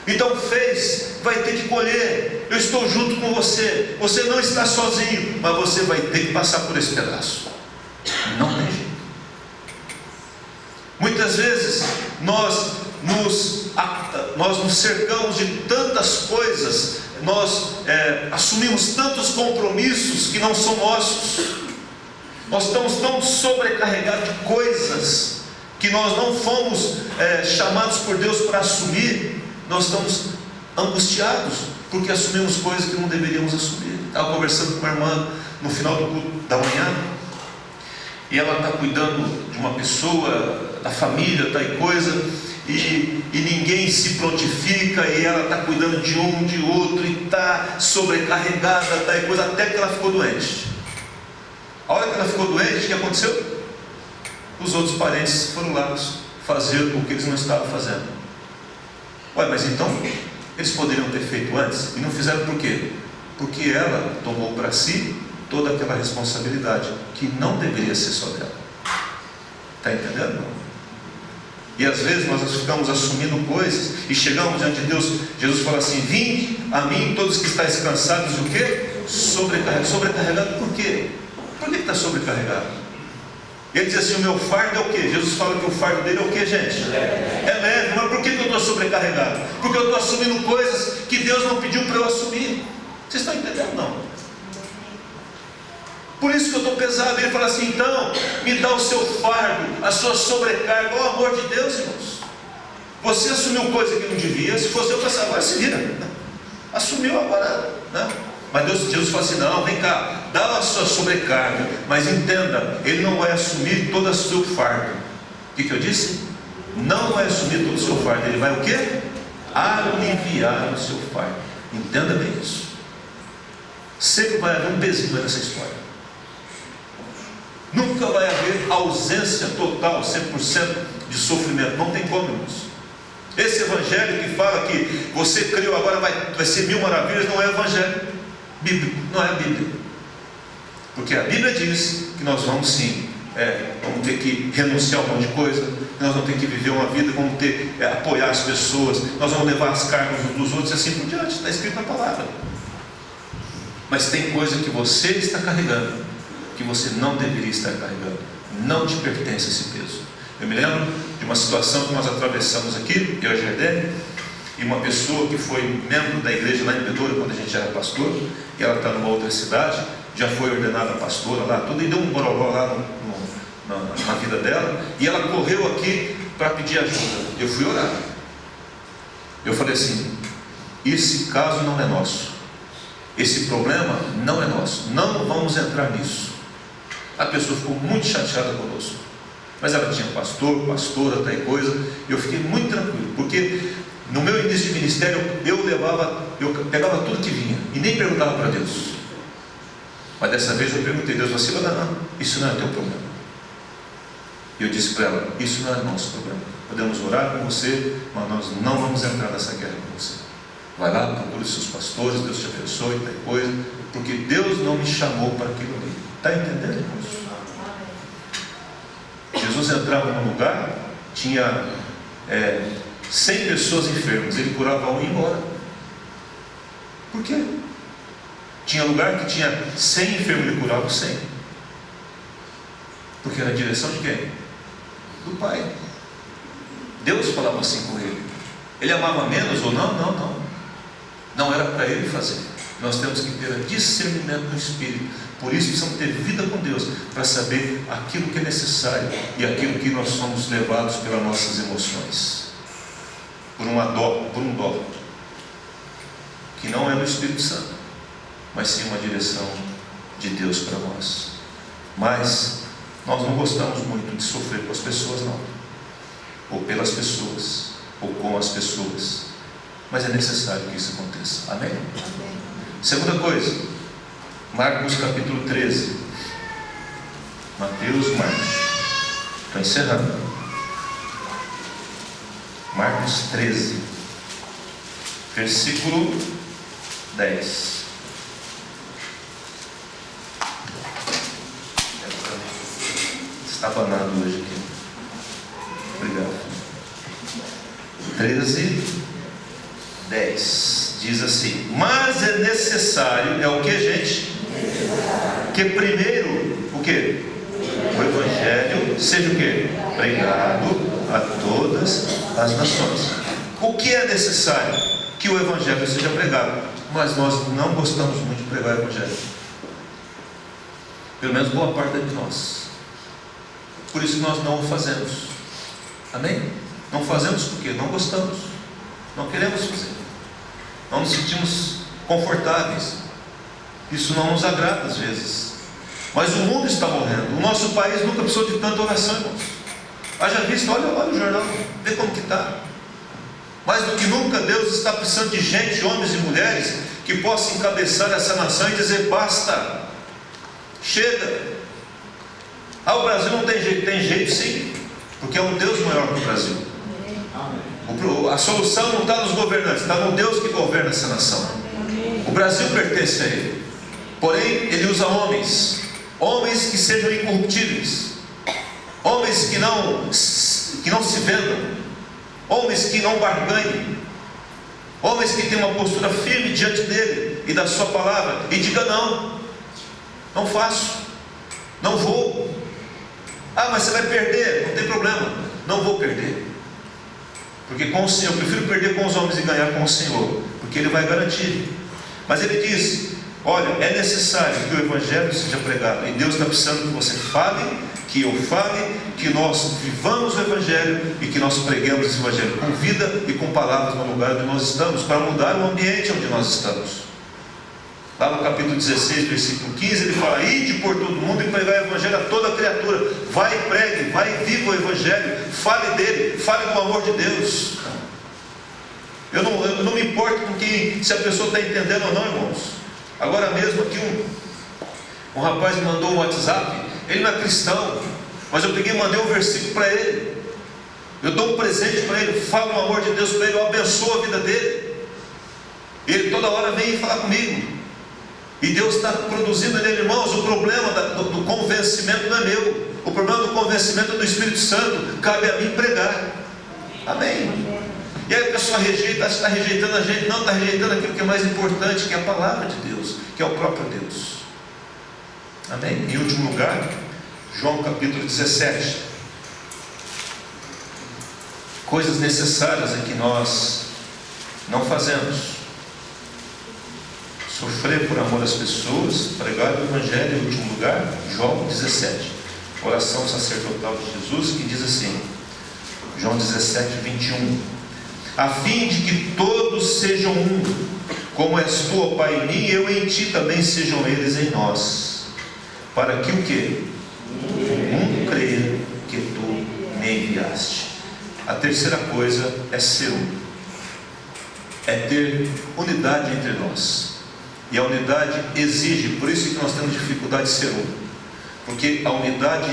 Então fez, vai ter que colher. Eu estou junto com você. Você não está sozinho, mas você vai ter que passar por esse pedaço. Não tem jeito. Muitas vezes nós nos cercamos de tantas coisas, nós assumimos tantos compromissos que não são nossos. Nós estamos tão sobrecarregados de coisas que nós não fomos chamados por Deus para assumir. Nós estamos angustiados porque assumimos coisas que não deveríamos assumir. Estava conversando com uma irmã no final do culto da manhã, e ela está cuidando de uma pessoa, da família, tal e coisa, e ninguém se prontifica, e ela está cuidando de um, de outro, e está sobrecarregada, tal e coisa, até que ela ficou doente. A hora que ela ficou doente, o que aconteceu? Os outros parentes foram lá fazer o que eles não estavam fazendo. Ué, mas então eles poderiam ter feito antes e não fizeram por quê? Porque ela tomou para si toda aquela responsabilidade que não deveria ser só dela. Está entendendo? E às vezes nós ficamos assumindo coisas e chegamos diante de Deus. Jesus fala assim: vinde a mim todos que estáis cansados e o quê? Sobrecarregados. Sobrecarregado por quê? Por que está sobrecarregado? Ele diz assim: o meu fardo é o quê? Jesus fala que o fardo dele é o quê, gente? É leve. Mas por que eu estou sobrecarregado? Porque eu estou assumindo coisas que Deus não pediu para eu assumir. Vocês estão entendendo? Não. Por isso que eu estou pesado. Ele fala assim: então, me dá o seu fardo, a sua sobrecarga. O amor de Deus, irmãos. Você assumiu coisa que não devia. Se fosse eu, passar agora, se vira. Assumiu agora, né? Mas Jesus fala assim: não, vem cá, dá a sua sobrecarga, mas entenda, Ele não vai assumir todo o seu fardo. O que eu disse? Não vai assumir todo o seu fardo. Ele vai o quê? Aliviar o seu fardo. Entenda bem isso. Sempre vai haver um pezinho nessa história. Nunca vai haver ausência total, 100% de sofrimento. Não tem como, irmãos. Esse evangelho que fala que você creu, agora vai ser 1000 maravilhas, não é evangelho bíblico, não é a Bíblia. Porque a Bíblia diz que nós vamos sim, vamos ter que renunciar a um monte de coisa, nós vamos ter que viver uma vida, vamos ter apoiar as pessoas, nós vamos levar as cargas uns dos outros e assim por diante. Está escrito na palavra. Mas tem coisa que você está carregando que você não deveria estar carregando. Não te pertence esse peso. Eu me lembro de uma situação que nós atravessamos aqui, eu e a Jardine, e uma pessoa que foi membro da igreja lá em Bedouro, quando a gente era pastor, e ela está numa outra cidade, já foi ordenada pastora lá, tudo, e deu um boroló lá na vida dela, e ela correu aqui para pedir ajuda. Eu fui orar. Eu falei assim: esse caso não é nosso, esse problema não é nosso, não vamos entrar nisso. A pessoa ficou muito chateada conosco, mas ela tinha pastor, pastora, tal coisa. Eu fiquei muito tranquilo, porque no meu início de ministério eu pegava tudo que vinha e nem perguntava para Deus. Mas dessa vez eu perguntei a Deus: você vai dar? Isso não é teu problema. E eu disse para ela: isso não é nosso problema. Podemos orar com você, mas nós não vamos entrar nessa guerra com você. Vai lá, procure os seus pastores, Deus te abençoe, tal coisa, porque Deus não me chamou para aquilo ali. Está entendendo, irmãos? Jesus entrava num lugar, tinha 100 pessoas enfermas, ele curava um e ia embora. Por quê? Tinha lugar que tinha 100 enfermos, ele curava 100. Porque era a direção de quem? Do Pai. Deus falava assim com ele. Ele amava menos ou não? Não. Não era para ele fazer. Nós temos que ter discernimento no Espírito. Por isso precisamos ter vida com Deus, para saber aquilo que é necessário e aquilo que nós somos levados pelas nossas emoções, por um dó que não é do Espírito Santo, mas sim uma direção de Deus para nós. Mas nós não gostamos muito de sofrer com as pessoas, não, ou pelas pessoas, ou com as pessoas, mas é necessário que isso aconteça. Amém? Amém. Segunda coisa, Marcos capítulo 13. Mateus, Marcos. Estou encerrando. Marcos 13, versículo 10. Está banado hoje aqui. Obrigado. 13, 10. Diz assim: mas é necessário, é o que, gente? Que primeiro, o que? O Evangelho seja o que? Pregado a todas as nações. O que é necessário? Que o Evangelho seja pregado. Mas nós não gostamos muito de pregar o Evangelho. Pelo menos boa parte de nós. Por isso nós não o fazemos. Amém? Não fazemos porque não gostamos. Não queremos fazer. Não nos sentimos confortáveis. Isso não nos agrada às vezes. Mas o mundo está morrendo. O nosso país nunca precisou de tanta oração, irmãos. Haja visto, olha o jornal, vê como que está. Mais do que nunca Deus está precisando de gente, homens e mulheres, que possam encabeçar essa nação e dizer: basta, chega. O Brasil não tem jeito. Tem jeito sim, porque é um Deus maior que o Brasil. A solução não está nos governantes, está no Deus que governa essa nação. O Brasil pertence a Ele. Porém, Ele usa homens que sejam incorruptíveis, homens que não se vendam, homens que não barganhem, homens que tenham uma postura firme diante dEle e da sua palavra, e diga: não faço, não vou. Mas você vai perder, não tem problema, não vou perder. Porque com o Senhor, eu prefiro perder com os homens e ganhar com o Senhor, porque Ele vai garantir. Mas Ele diz: olha, é necessário que o Evangelho seja pregado, e Deus está precisando que você fale, que eu fale, que nós vivamos o Evangelho e que nós preguemos esse Evangelho com vida e com palavras no lugar onde nós estamos, para mudar o ambiente onde nós estamos. Lá no capítulo 16, versículo 15, ele fala: ide por todo mundo e pregai o Evangelho a toda criatura. Vai e pregue, vai e viva o Evangelho, fale dele, fale do amor de Deus. Eu não me importo com se a pessoa está entendendo ou não, irmãos. Agora mesmo aqui um rapaz me mandou um WhatsApp. Ele não é cristão, mas eu peguei e mandei um versículo para ele. Eu dou um presente para ele, falo o amor de Deus para ele, eu abençoo a vida dele. Ele toda hora vem falar comigo. E Deus está produzindo nele, irmãos. O problema do convencimento não é meu. O problema do convencimento é do Espírito Santo. Cabe a mim pregar. Amém? E aí a pessoa está rejeitando a gente. Não, está rejeitando aquilo que é mais importante, que é a palavra de Deus, que é o próprio Deus. Amém? Em último lugar, João capítulo 17. Coisas necessárias é que nós não fazemos. Sofrer por amor às pessoas, pregar o Evangelho. Em último lugar, João 17, oração sacerdotal de Jesus, que diz assim, João 17, 21: a fim de que todos sejam um, como és tu, ó Pai, em mim, e eu em ti, também sejam eles em nós, para que o quê? Um creia que tu me enviaste. A terceira coisa é ser um, é ter unidade entre nós. E a unidade exige, por isso que nós temos dificuldade de ser um, porque a unidade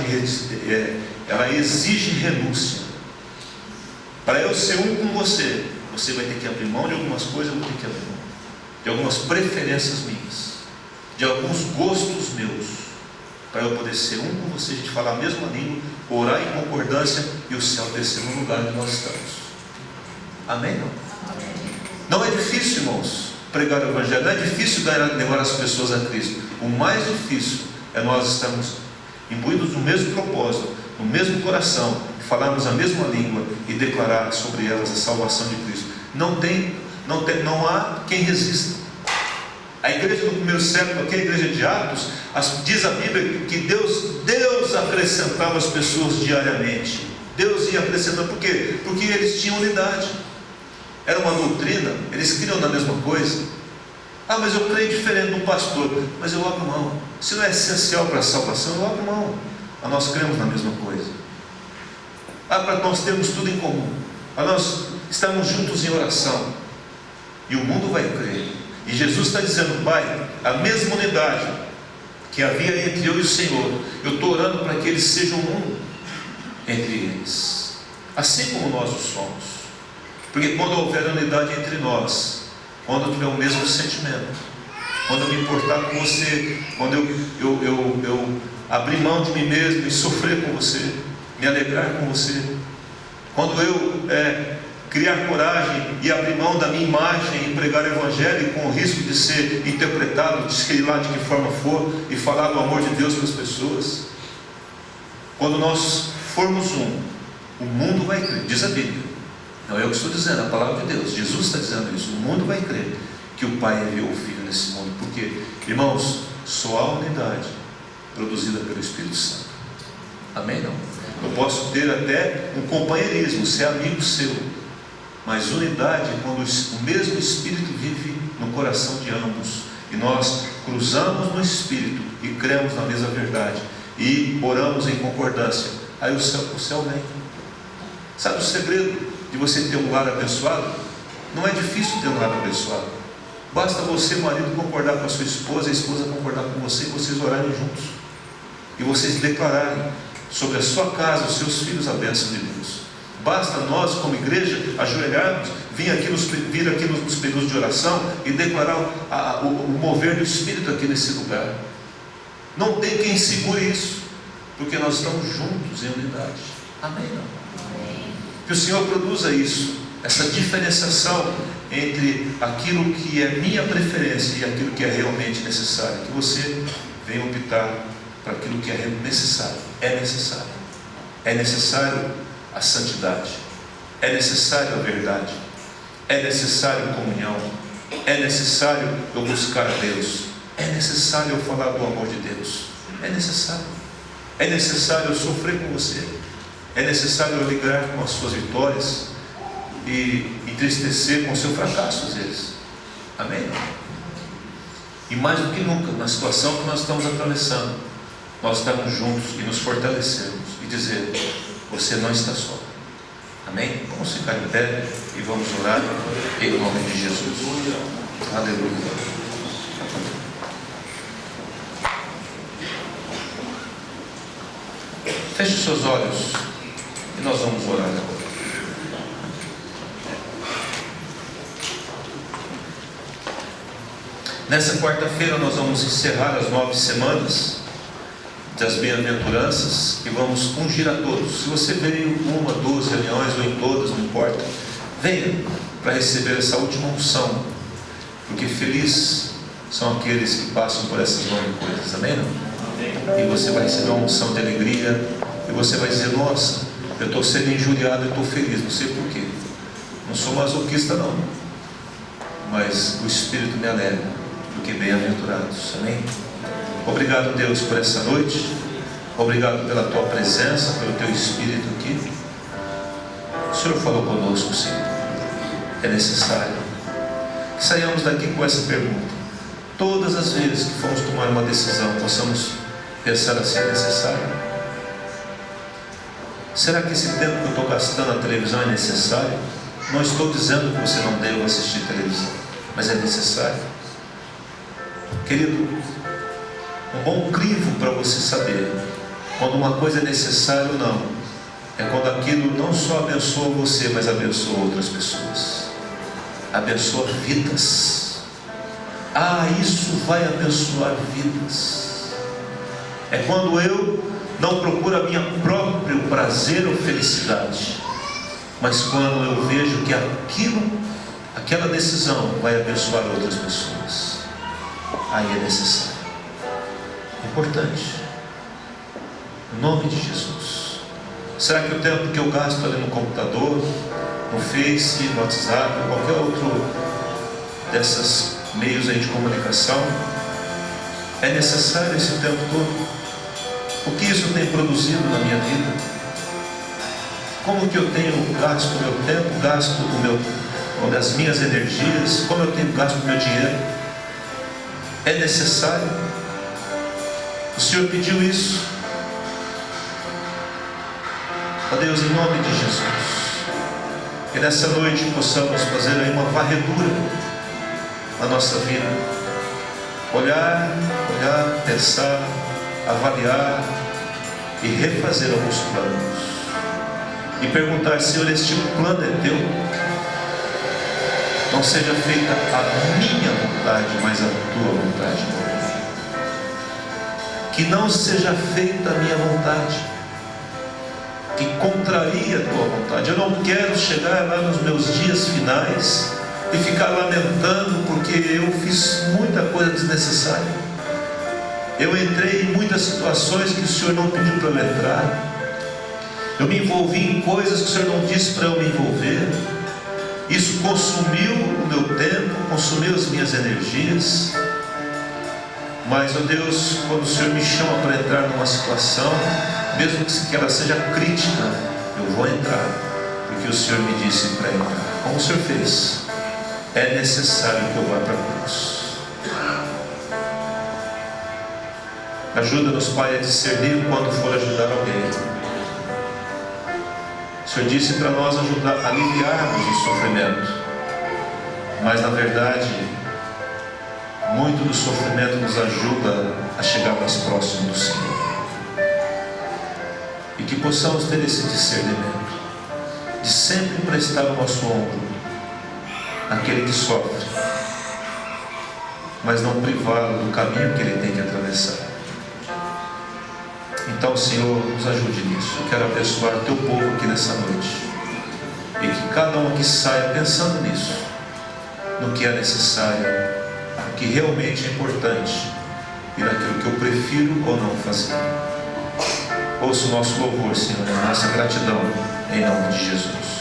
ela exige renúncia. Para eu ser um com você, você vai ter que abrir mão de algumas coisas, eu vou ter que abrir mão de algumas preferências minhas, de alguns gostos meus, para eu poder ser um com você, a gente falar a mesma língua, orar em concordância e o céu descer no lugar onde nós estamos. Amém? Não é difícil, irmãos. pregar o Evangelho. Não é difícil levar as pessoas a Cristo. O mais difícil é nós estarmos imbuídos no mesmo propósito, no mesmo coração, falarmos a mesma língua e declarar sobre elas a salvação de Cristo. Não há quem resista. A igreja do primeiro século, aqui a igreja de Atos, diz a Bíblia que Deus acrescentava as pessoas diariamente. Deus ia acrescentando. Por quê? Porque eles tinham unidade. Era uma doutrina, eles criam na mesma coisa. Ah, mas eu creio diferente do pastor. Mas eu abro mão. Se não é essencial para a salvação, eu abro mão. Mas nós cremos na mesma coisa. Ah, para nós termos tudo em comum. Para nós estarmos juntos em oração. E o mundo vai crer. E Jesus está dizendo: Pai, a mesma unidade que havia entre eu e o Senhor, eu estou orando para que eles sejam um entre eles, assim como nós o somos. Porque quando houver unidade entre nós, quando eu tiver o mesmo sentimento, quando eu me importar com você, quando eu abrir mão de mim mesmo e sofrer com você, me alegrar com você, quando eu criar coragem e abrir mão da minha imagem e pregar o Evangelho com o risco de ser interpretado, sei lá de que forma for, e falar do amor de Deus para as pessoas, quando nós formos um, o mundo vai crer, diz a Bíblia. Não é eu que estou dizendo, a palavra de Deus. Jesus está dizendo isso. O mundo vai crer que o Pai enviou o Filho nesse mundo. Porque, irmãos, só há unidade produzida pelo Espírito Santo. Amém? Não? Eu posso ter até um companheirismo, ser amigo seu, mas unidade é quando o mesmo Espírito vive no coração de ambos, e nós cruzamos no Espírito e cremos na mesma verdade, e oramos em concordância. Aí o céu vem. Sabe o segredo de você ter um lar abençoado? Não é difícil ter um lar abençoado. Basta você, marido, concordar com a sua esposa, a esposa concordar com você, e vocês orarem juntos, e vocês declararem sobre a sua casa, os seus filhos, a bênção de Deus. Basta nós, como igreja, ajoelharmos, vir aqui nos períodos de oração e declarar o mover do Espírito aqui nesse lugar. Não tem quem segure isso, porque nós estamos juntos em unidade. Amém? Não? Que o Senhor produza isso, essa diferenciação entre aquilo que é minha preferência e aquilo que é realmente necessário. Que você venha optar para aquilo que é necessário. É necessário. É necessário a santidade. É necessário a verdade. É necessário a comunhão. É necessário eu buscar a Deus. É necessário eu falar do amor de Deus. É necessário. É necessário eu sofrer com você. É necessário eu alegrar com as suas vitórias e entristecer com o seu fracasso às vezes. Amém? E mais do que nunca, na situação que nós estamos atravessando, nós estamos juntos e nos fortalecermos e dizer: você não está só. Amém? Vamos ficar em pé e vamos orar em nome de Jesus. Aleluia. Feche os seus olhos e nós vamos orar agora. Nessa quarta-feira nós vamos encerrar as 9 semanas das bem-aventuranças e vamos ungir a todos. Se você veio em 1, 2 reuniões ou em todas, não importa, venha para receber essa última unção, porque felizes são aqueles que passam por essas 9 coisas. Amém? Não? E você vai receber uma unção de alegria e você vai dizer: nossa, eu estou sendo injuriado, eu estou feliz, não sei porquê, não sou masoquista não, mas o Espírito me alegra, porque bem-aventurados. Amém? Obrigado, Deus, por essa noite. Obrigado pela Tua presença, pelo Teu Espírito aqui. O Senhor falou conosco, Senhor. É necessário que saiamos daqui com essa pergunta. Todas as vezes que formos tomar uma decisão, possamos pensar assim: é necessário? Será que esse tempo que eu estou gastando na televisão é necessário? Não estou dizendo que você não deva assistir televisão, mas é necessário. Querido, um bom crivo para você saber quando uma coisa é necessária ou não é quando aquilo não só abençoa você, mas abençoa outras pessoas, abençoa vidas. Ah, isso vai abençoar vidas. É quando eu não procuro a minha próprio prazer ou felicidade, mas quando eu vejo que aquilo aquela decisão vai abençoar outras pessoas. Aí é necessário. É importante. Em nome de Jesus. Será que o tempo que eu gasto ali no computador, no Face, no WhatsApp, qualquer outro desses meios aí de comunicação, é necessário esse tempo todo? O que isso tem produzido na minha vida? Como que eu tenho gasto o meu tempo, gasto as minhas energias, como eu tenho gasto o meu dinheiro? É necessário? O Senhor pediu isso. Ó Deus, em nome de Jesus, que nessa noite possamos fazer aí uma varredura na nossa vida. Olhar, pensar, avaliar e refazer alguns planos. E perguntar: Senhor, este plano é teu? Não seja feita a minha vontade, mas a tua vontade. Que não seja feita a minha vontade, que contraria a tua vontade. Eu não quero chegar lá nos meus dias finais e ficar lamentando porque eu fiz muita coisa desnecessária. Eu entrei em muitas situações que o Senhor não pediu para eu entrar. Eu me envolvi em coisas que o Senhor não disse para eu me envolver. Isso consumiu o meu tempo, consumiu as minhas energias. Mas, ó Deus, quando o Senhor me chama para entrar numa situação, mesmo que ela seja crítica, eu vou entrar, porque o Senhor me disse para entrar. Como o Senhor fez, é necessário que eu vá para a cruz. Ajuda-nos, Pai, a discernir quando for ajudar alguém. O Senhor disse para nós aliviarmos o sofrimento, mas na verdade muito do sofrimento nos ajuda a chegar mais próximo do Senhor. E que possamos ter esse discernimento de sempre prestar o nosso ombro àquele que sofre, mas não privá-lo do caminho que ele tem que atravessar. Então, Senhor, nos ajude nisso. Eu quero abençoar o teu povo aqui nessa noite, e que cada um aqui saia pensando nisso, no que é necessário, no que realmente é importante e naquilo que eu prefiro ou não fazer. Ouça o nosso louvor, Senhor, a nossa gratidão, em nome de Jesus.